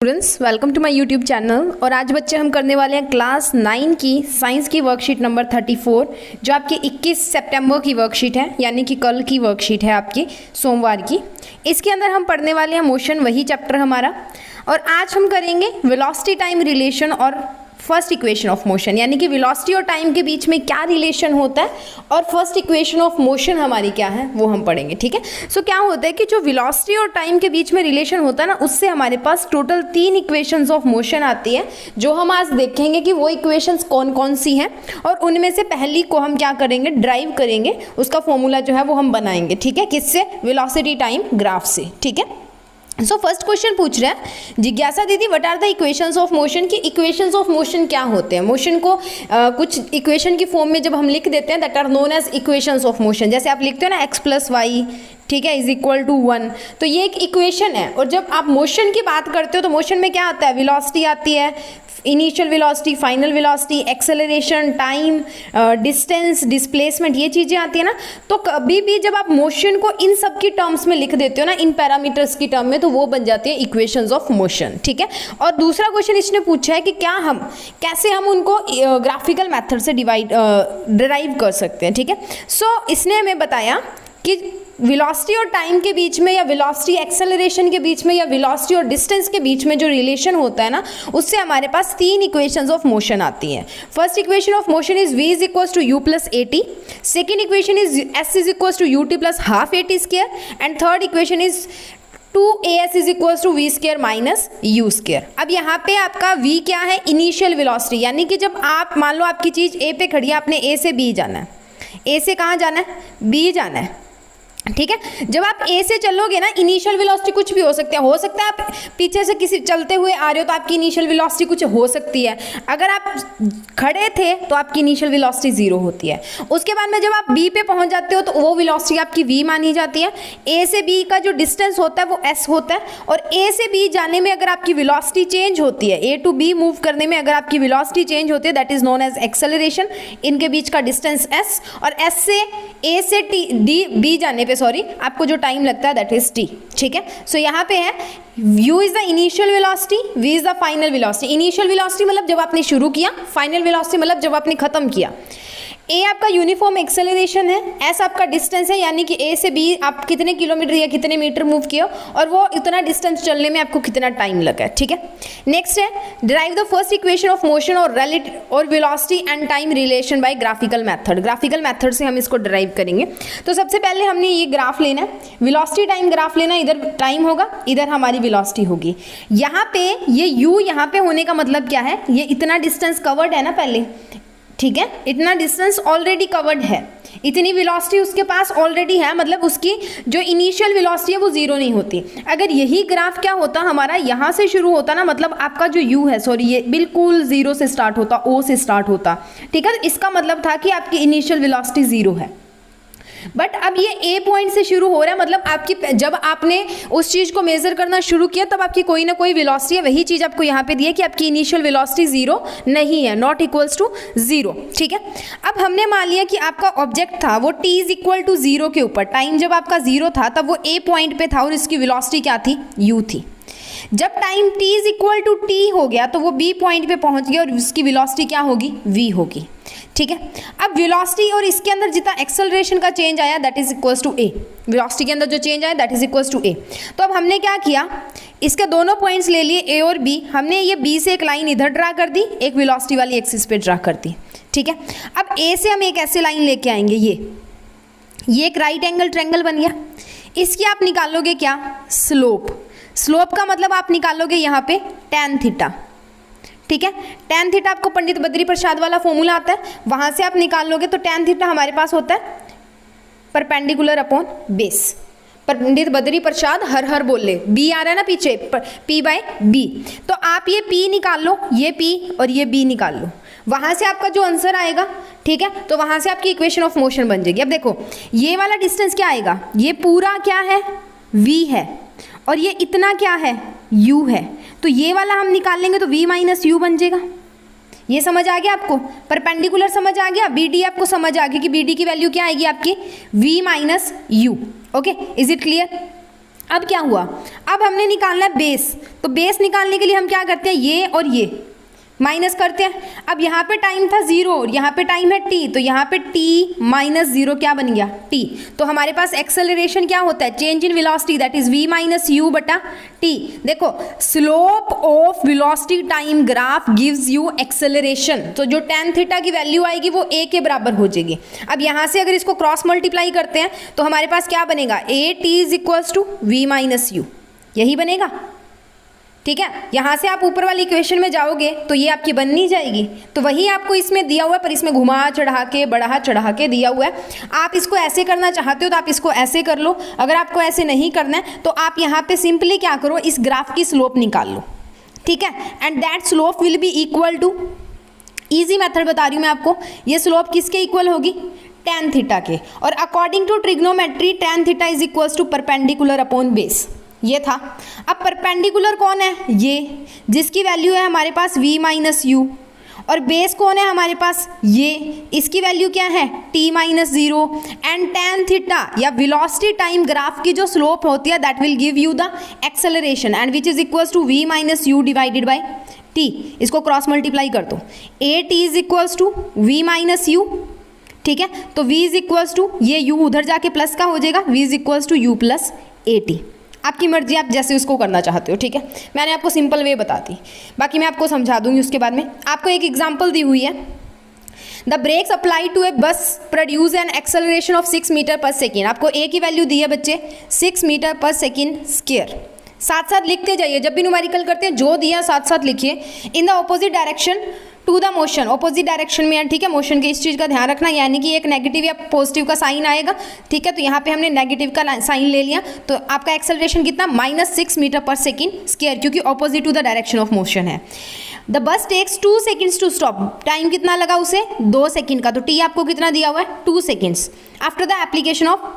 Students, welcome to my YouTube channel. और आज बच्चे हम करने वाले हैं क्लास 9 की साइंस की वर्कशीट नंबर 34, जो आपकी 21 सितंबर की वर्कशीट है, यानी कि कल की वर्कशीट है आपकी, सोमवार की। इसके अंदर हम पढ़ने वाले हैं मोशन, वही चैप्टर हमारा। और आज हम करेंगे वेलोसिटी टाइम रिलेशन और फर्स्ट इक्वेशन ऑफ मोशन, यानी कि वेलोसिटी और टाइम के बीच में क्या रिलेशन होता है और फर्स्ट इक्वेशन ऑफ मोशन हमारी क्या है वो हम पढ़ेंगे। ठीक है। सो क्या होता है कि जो वेलोसिटी और टाइम के बीच में रिलेशन होता है ना, उससे हमारे पास टोटल 3 इक्वेशंस ऑफ मोशन आती है, जो हम आज देखेंगे कि वो इक्वेशंस कौन कौन सी हैं। और उनमें से पहली को हम क्या करेंगे, ड्राइव करेंगे, उसका फॉर्मूला जो है वो हम बनाएंगे। ठीक है, किससे? वेलोसिटी टाइम ग्राफ से। ठीक है। सो फर्स्ट क्वेश्चन पूछ रहे हैं जिज्ञासा दीदी, what are the equations of motion. की इक्वेशंस ऑफ मोशन क्या होते हैं? मोशन को कुछ इक्वेशन की फॉर्म में जब हम लिख देते हैं, that are known as equations of motion. जैसे आप लिखते हो ना x + y, ठीक है, इज इक्वल टू 1, तो ये एक इक्वेशन है। और जब आप मोशन की बात करते हो तो मोशन में क्या आता है? वेलोसिटी आती है, initial velocity, final velocity, acceleration, time, distance, displacement, ये चीज़ें आती है ना। तो कभी भी जब आप मोशन को इन सब की टर्म्स में लिख देते हो ना, इन पैरामीटर्स की टर्म में, तो वो बन जाती है इक्वेशंस ऑफ मोशन। ठीक है। और दूसरा क्वेश्चन इसने पूछा है कि क्या हम कैसे हम उनको ग्राफिकल मेथड से डिराइव कर सकते हैं। ठीक है। सो इसने हमें बताया कि वेलोसिटी और टाइम के बीच में, या वेलोसिटी एक्सेलरेशन के बीच में, या वेलोसिटी और डिस्टेंस के बीच में जो रिलेशन होता है ना, उससे हमारे पास 3 इक्वेशंस ऑफ मोशन आती हैं। First equation of motion is v is equals to u plus at। Second equation is s is equals to ut plus half at square. And third equation is 2as is equals to v square minus u square. अब यहाँ पे आपका v क्या है? Initial velocity, यानी कि जब आप मान लो आपकी चीज़ a पे खड़ी है, आपने a से b जाना है। a से कहाँ जाना है? b जाना है। ठीक है। जब आप ए से चलोगे ना, इनिशियल वेलोसिटी कुछ भी हो सकता है आप पीछे से किसी चलते हुए आ रहे हो तो आपकी इनिशियल वेलोसिटी कुछ हो सकती है। अगर आप खड़े थे तो आपकी इनिशियल वेलोसिटी 0 होती है। उसके बाद में जब आप बी पे पहुंच जाते हो तो वो वेलोसिटी आपकी वी मानी जाती है। ए से बी का जो डिस्टेंस होता है वो एस होता है। और ए से बी जाने में अगर आपकी वेलोसिटी चेंज होती है, ए टू बी मूव करने में अगर आपकी वेलोसिटी चेंज होती है, that is known as acceleration. इनके बीच का डिस्टेंस एस, और एस से ए से बी जाने सॉरी आपको जो टाइम लगता है दैट इज t। ठीक है। सो यहाँ पे है u is the initial velocity, v is the final velocity. Initial velocity मतलब जब आपने शुरू किया, फाइनल वेलोसिटी मतलब जब आपने खत्म किया। a आपका यूनिफॉर्म एक्सेलरेशन है, s आपका डिस्टेंस है, यानी कि a से b आप कितने किलोमीटर या कितने मीटर मूव किए और वो इतना डिस्टेंस चलने में आपको कितना टाइम लगा है। ठीक है। नेक्स्ट है derive the first equation of motion और velocity and time relation by graphical method. Graphical method से हम इसको डिराइव करेंगे। तो सबसे पहले हमने ये ग्राफ लेना है, वेलोसिटी टाइम ग्राफ लेना है। इधर टाइम होगा, इधर हमारी वेलोसिटी होगी। यहाँ पे ये u यहाँ पे होने का मतलब क्या है? ये इतना डिस्टेंस कवर्ड है ना पहले, ठीक है, इतना डिस्टेंस ऑलरेडी कवर्ड है, इतनी वेलोसिटी उसके पास ऑलरेडी है, मतलब उसकी जो इनिशियल वेलोसिटी है वो 0 नहीं होती। अगर यही ग्राफ क्या होता हमारा, यहाँ से शुरू होता ना, मतलब आपका जो u है, सॉरी, ये बिल्कुल 0 से स्टार्ट होता, o से स्टार्ट होता। ठीक है। इसका मतलब था कि आपकी इनिशियल वेलोसिटी 0 है। बट अब ये ए पॉइंट से शुरू हो रहा है, मतलब आपकी जब आपने उस चीज़ को मेजर करना शुरू किया तब आपकी कोई ना कोई वेलोसिटी है। वही चीज़ आपको यहाँ पे दी है कि आपकी इनिशियल वेलोसिटी 0 नहीं है, नॉट इक्वल्स टू 0। ठीक है। अब हमने मान लिया कि आपका ऑब्जेक्ट था वो t इज इक्वल टू 0 के ऊपर। टाइम जब आपका 0 था तब वो ए पॉइंट पे था और इसकी वेलोसिटी क्या थी? u थी। जब time t is equal to t हो गया तो वो b पॉइंट पे पहुंच गया और उसकी वेलोसिटी क्या होगी? v होगी। ठीक है। अब वेलोसिटी और इसके अंदर जितना एक्सेलरेशन का चेंज आया that is equals to a। Velocity के अंदर जो चेंज आया that is equals to a। तो अब हमने क्या किया, इसके दोनों पॉइंट्स ले लिए a और b। हमने ये b से एक लाइन इधर ड्रा कर दी, एक वेलोसिटी वाली एक्सिस पे ड्रा कर दी। ठीक है। अब a से हम एक ऐसे लाइन लेके आएंगे, ये एक राइट एंगल ट्रायंगल बन गया। इसकी आप निकालोगे क्या? स्लोप। स्लोप का मतलब आप निकालोगे यहाँ पे tan थीटा। ठीक है। tan थीटा आपको पंडित बद्री प्रसाद वाला फॉर्मूला आता है, वहां से आप निकाल लोगे तो tan थीटा हमारे पास होता है perpendicular upon base. Pandit Badri Prasad हर हर बोल ले, b आ रहा है ना पीछे, p/b। तो आप ये p निकाल लो, ये p और ये b निकाल लो, वहां से आपका जो आंसर आएगा, ठीक है, तो वहां से आपकी इक्वेशन ऑफ मोशन बन जाएगी। अब देखो ये वाला डिस्टेंस क्या आएगा, ये पूरा क्या है? v है, और ये इतना क्या है? u है। तो ये वाला हम निकाल लेंगे तो v माइनस u बन जाएगा। ये समझ आ गया आपको? परपेंडिकुलर समझ आ गया, BD आपको समझ आ गया कि BD की वैल्यू क्या आएगी आपकी? v minus u। Okay, is it clear? अब क्या हुआ, अब हमने निकालना है बेस, तो बेस निकालने के लिए हम क्या करते हैं, ये और ये माइनस करते हैं। अब यहाँ पे टाइम था 0 और यहाँ पे टाइम है t, तो यहाँ पे t माइनस 0 क्या बन गया, t। तो हमारे पास एक्सेलरेशन क्या होता है, change in velocity that is v minus you बटा t। देखो slope of velocity time graph gives you acceleration, तो जो tan थीटा की वैल्यू आएगी वो a के बराबर हो जाएगी। अब यहाँ से अगर इसको क्रॉस मल्टीप्लाई करते हैं तो हमारे पास क्या बनेगा, a t is equals to v minus u, यही बनेगा। ठीक है, यहाँ से आप ऊपर वाली इक्वेशन में जाओगे तो ये आपकी बन नहीं जाएगी, तो वही आपको इसमें दिया हुआ है, पर इसमें घुमा चढ़ा के बढ़ा चढ़ा के दिया हुआ है। आप इसको ऐसे करना चाहते हो तो आप इसको ऐसे कर लो, अगर आपको ऐसे नहीं करना है तो आप यहाँ पे सिंपली क्या करो, इस ग्राफ की स्लोप निकाल लो। ठीक है, and that slope will be equal to, easy method बता रही हूँ मैं आपको, ये स्लोप किसके इक्वल होगी, tan थीटा के, और according to trigonometry tan theta is equals to perpendicular upon base, ये था। अब परपेंडिकुलर कौन है, ये जिसकी वैल्यू है हमारे पास v माइनस यू, और बेस कौन है हमारे पास, ये इसकी वैल्यू क्या है t minus 0, and tan theta या वेलोसिटी टाइम ग्राफ की जो स्लोप होती है that will give you the acceleration and which is equals to v minus u divided by t। इसको क्रॉस मल्टीप्लाई कर दो, a t is equals to v minus u. ठीक है, तो v इज इक्वल्स टू, ये u उधर जाके plus का हो जाएगा, v is equals to u plus a T. आपकी मर्जी, आप जैसे उसको करना चाहते हो। ठीक है, मैंने आपको सिंपल वे बताती, बाकी मैं आपको समझा दूंगी उसके बाद में। आपको एक एग्जांपल दी हुई है, the brakes apply to a bus produce an acceleration of 6 metre पर सेकेंड। आपको ए की वैल्यू दी है बच्चे 6 मीटर पर सेकेंड स्क्वायर। साथ साथ लिखते जाइए, जब भी न्यूमेरिकल करते हैं जो दिया साथ साथ लिखिए। In the opposite direction to the motion, opposite direction में है। ठीक है, मोशन के इस चीज़ का ध्यान रखना, यानी कि एक नेगेटिव या पॉजिटिव का साइन आएगा। ठीक है, तो यहाँ पे हमने नेगेटिव का साइन ले लिया, तो आपका एक्सेलरेशन कितना, -6 मीटर पर सेकेंड स्क्वायर, क्योंकि opposite to the direction of motion है। The bus takes 2 seconds to stop, time कितना लगा उसे, 2 सेकेंड का, तो टी आपको कितना दिया हुआ है, 2 seconds after the application of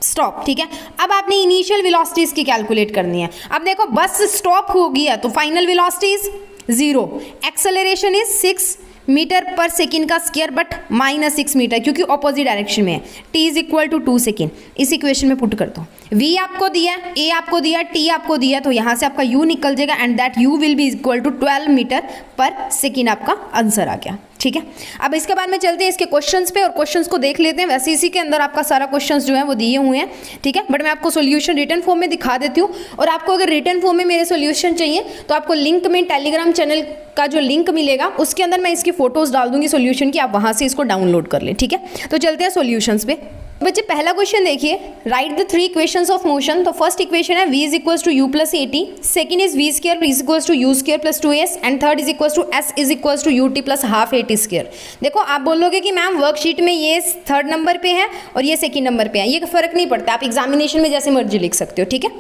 stop. ठीक है, अब आपने इनिशियल वेलोसिटीज की कैलकुलेट करनी है। अब देखो बस स्टॉप हो गया तो final velocities 0, acceleration is 6 metre पर सेकेंड का स्क्वायर बट -6 मीटर, क्योंकि ऑपोजिट डायरेक्शन में है। t is equal to 2 second, इस इक्वेशन में पुट कर दो। v आपको दिया, a आपको दिया, t आपको दिया, तो यहाँ से आपका u निकल जाएगा and that u will be equal to 12 meter पर सेकेंड, आपका आंसर आ गया। ठीक है, अब इसके बाद में चलते हैं इसके क्वेश्चंस पे और क्वेश्चंस को देख लेते हैं। वैसे इसी के अंदर आपका सारा क्वेश्चंस जो है वो दिए हुए हैं। ठीक है, बट मैं आपको सॉल्यूशन रिटन फॉर्म में दिखा देती हूँ, और आपको अगर रिटन फॉर्म में मेरे सॉल्यूशन चाहिए तो आपको लिंक में टेलीग्राम चैनल का जो लिंक मिलेगा उसके अंदर मैं इसकी फोटोज डाल दूंगी सॉल्यूशन की, आप वहाँ से इसको डाउनलोड कर लें। ठीक है, तो चलते हैं सॉल्यूशंस पे। बच्चे पहला क्वेश्चन देखिए, write the 3 equations of motion. तो फर्स्ट इक्वेशन है v is equals to u plus a t, second is v square is equals to u square plus 2s, and third is equals to s is equals to u t plus half a t square. देखो आप बोलोगे कि ma'am worksheet में ये 3rd number पे है और ये 2nd नंबर पे है, ये फर्क नहीं पड़ता, आप एग्जामिनेशन में जैसे मर्जी लिख सकते हो। ठीक है,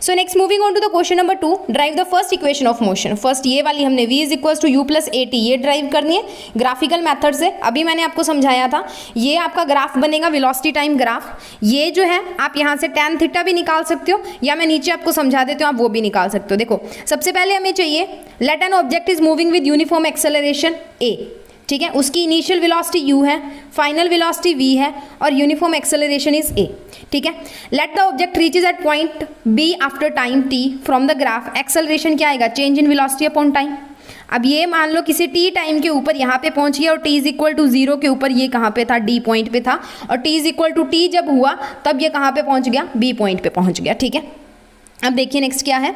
so next moving on to the question number 2, drive the first equation of motion. First ये वाली हमने v is equals to u plus a t ये ड्राइव करनी है ग्राफिकल मेथड से। अभी मैंने आपको समझाया था, ये आपका ग्राफ बनेगा वेलोसिटी टाइम ग्राफ। ये जो है आप यहाँ से tan थीटा भी निकाल सकते हो, या मैं नीचे आपको समझा देती हूँ, आप वो भी निकाल सकते हो। देखो सबसे पहले हमें चाहिए let an object is moving with uniform acceleration a। ठीक है, उसकी इनिशियल वेलोसिटी u है, फाइनल वेलोसिटी v है, और यूनिफॉर्म एक्सेलरेशन इज a। ठीक है, let the object reaches at point b after time t from the graph, acceleration क्या आएगा, change in velocity upon time. अब ये मान लो किसी t टाइम के ऊपर यहाँ पे पहुँच गया और t इज इक्वल टू 0 के ऊपर ये कहाँ पे था, d पॉइंट पे था, और t is equal to t जब हुआ तब ये कहाँ पे पहुँच गया, b पॉइंट पे पहुँच गया। ठीक है, अब देखिए नेक्स्ट क्या है।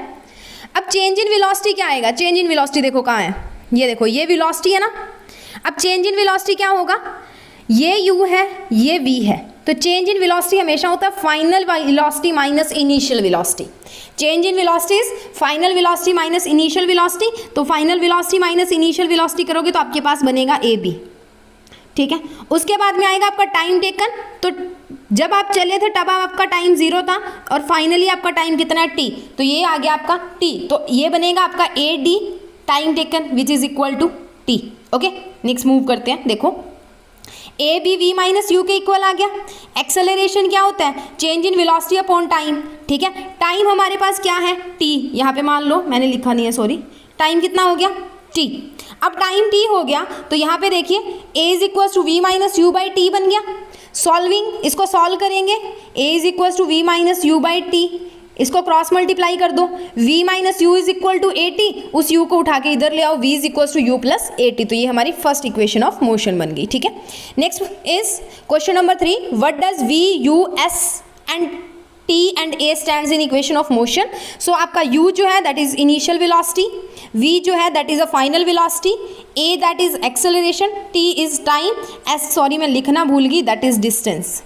अब चेंज इन वेलोसिटी क्या आएगा, चेंज इन वेलोसिटी देखो कहाँ है, ये देखो ये वेलोसिटी है ना। अब चेंज इन वेलोसिटी क्या होगा, ये u है ये v है, तो चेंज इन वेलोसिटी हमेशा होता है final velocity minus initial velocity. Change in velocity is final velocity minus initial velocity, तो final velocity minus initial velocity करोगे तो आपके पास बनेगा ए बी। ठीक है, उसके बाद में आएगा आपका टाइम टेकन, तो जब आप चले थे तब आपका टाइम 0 था और फाइनली आपका टाइम कितना है t, तो ये आ गया आपका t, तो ये बनेगा आपका a d time taken which is equal to t। Okay, next move करते हैं। देखो a b v minus u के इक्वल आ गया। एक्सेलरेशन क्या होता है, change in velocity upon time. ठीक है, टाइम हमारे पास क्या है t, यहाँ पे मान लो मैंने लिखा नहीं है सॉरी, टाइम कितना हो गया t। अब टाइम t हो गया तो यहाँ पे देखिए a is equal to v minus u by t बन गया। सॉल्विंग, इसको सॉल्व करेंगे, a is equal to v minus u by t इसको क्रॉस मल्टीप्लाई कर दो, v minus u is equal to 80, उस u को उठा के इधर ले आओ, v is equal to u plus 80। तो ये हमारी फर्स्ट इक्वेशन ऑफ मोशन बन गई, ठीक है। Next is question number 3, what does v u s and t and a stands in equation of motion. So आपका u जो है that is initial velocity, v जो है that is a final velocity, a that is acceleration, t is time, s sorry मैं लिखना भूल गई, that is distance.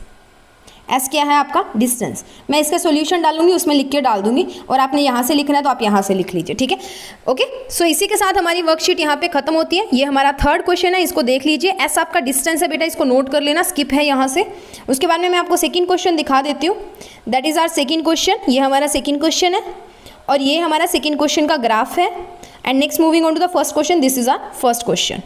s क्या है आपका डिस्टेंस। मैं इसका सॉल्यूशन डालूंगी, उसमें लिख के डाल दूंगी, और आपने यहाँ से लिखना है तो आप यहाँ से लिख लीजिए, ठीक है। ओके, सो इसी के साथ हमारी वर्कशीट यहाँ पे खत्म होती है। ये हमारा थर्ड क्वेश्चन है, इसको देख लीजिए। s आपका डिस्टेंस है बेटा, इसको नोट कर लेना, स्किप है यहाँ से। उसके बाद में मैं आपको सेकेंड क्वेश्चन दिखा देती हूँ, that is our second question. ये हमारा सेकेंड क्वेश्चन है और ये हमारा सेकेंड क्वेश्चन का ग्राफ है। And next moving on to the first question, this is our first question.